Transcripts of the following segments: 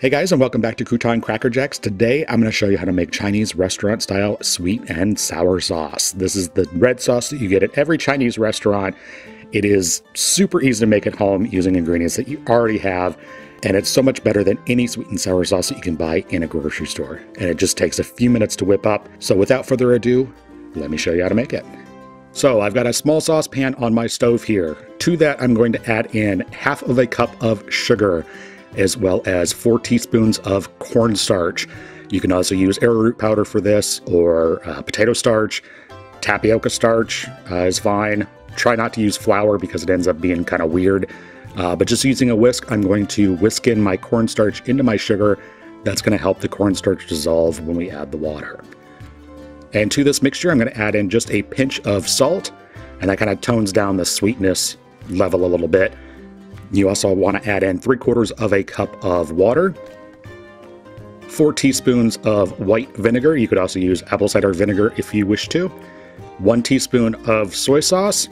Hey guys, and welcome back to Crouton Cracker Jacks. Today I'm going to show you how to make Chinese restaurant style sweet and sour sauce. This is the red sauce that you get at every Chinese restaurant. It is super easy to make at home using ingredients that you already have, and it's so much better than any sweet and sour sauce that you can buy in a grocery store. And it just takes a few minutes to whip up. So without further ado, let me show you how to make it. So I've got a small saucepan on my stove here. To that I'm going to add in half of a cup of sugar, as well as 4 teaspoons of cornstarch. You can also use arrowroot powder for this, or potato starch. Tapioca starch is fine. Try not to use flour because it ends up being kind of weird. But just using a whisk, I'm going to whisk in my cornstarch into my sugar. That's going to help the cornstarch dissolve when we add the water. And to this mixture, I'm going to add in just a pinch of salt, and that kind of tones down the sweetness level a little bit. You also want to add in 3/4 of a cup of water, 4 teaspoons of white vinegar. You could also use apple cider vinegar if you wish to, 1 teaspoon of soy sauce,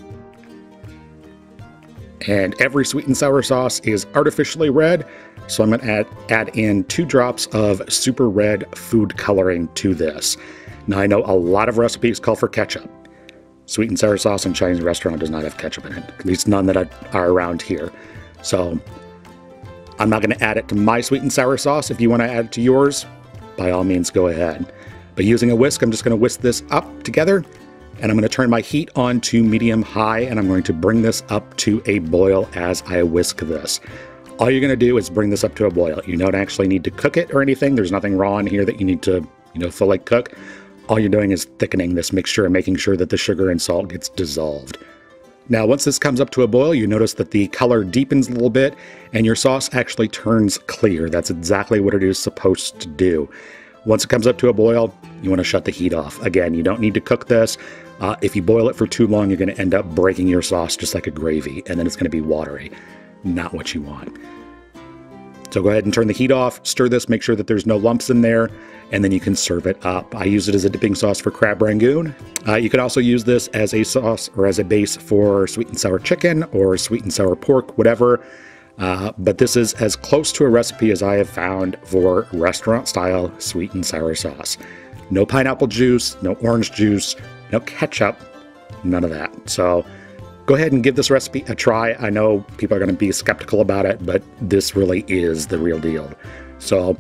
and every sweet and sour sauce is artificially red, so I'm going to add in 2 drops of super red food coloring to this. Now I know a lot of recipes call for ketchup. Sweet and sour sauce in Chinese restaurant does not have ketchup in it, at least none that are around here. So I'm not going to add it to my sweet and sour sauce. If you want to add it to yours, by all means go ahead. But using a whisk, I'm just going to whisk this up together, and I'm going to turn my heat on to medium-high, and I'm going to bring this up to a boil as I whisk this. All you're going to do is bring this up to a boil. You don't actually need to cook it or anything. There's nothing raw in here that you need to, fully cook. All you're doing is thickening this mixture and making sure that the sugar and salt gets dissolved. Now, once this comes up to a boil, you notice that the color deepens a little bit and your sauce actually turns clear. That's exactly what it is supposed to do. Once it comes up to a boil, you want to shut the heat off. Again, you don't need to cook this. If you boil it for too long, you're going to end up breaking your sauce just like a gravy, and then it's going to be watery. Not what you want. So go ahead and turn the heat off, stir this, make sure that there's no lumps in there, and then you can serve it up. I use it as a dipping sauce for crab rangoon. You can also use this as a sauce or as a base for sweet and sour chicken or sweet and sour pork, whatever. But this is as close to a recipe as I have found for restaurant-style sweet and sour sauce. No pineapple juice, no orange juice, no ketchup, none of that. So go ahead and give this recipe a try. I know people are going to be skeptical about it, but this really is the real deal. So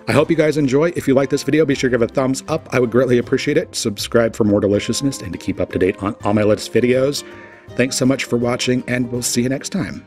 I hope you guys enjoy. If you like this video, be sure to give it a thumbs up. I would greatly appreciate it. Subscribe for more deliciousness and to keep up to date on all my latest videos. Thanks so much for watching, and we'll see you next time.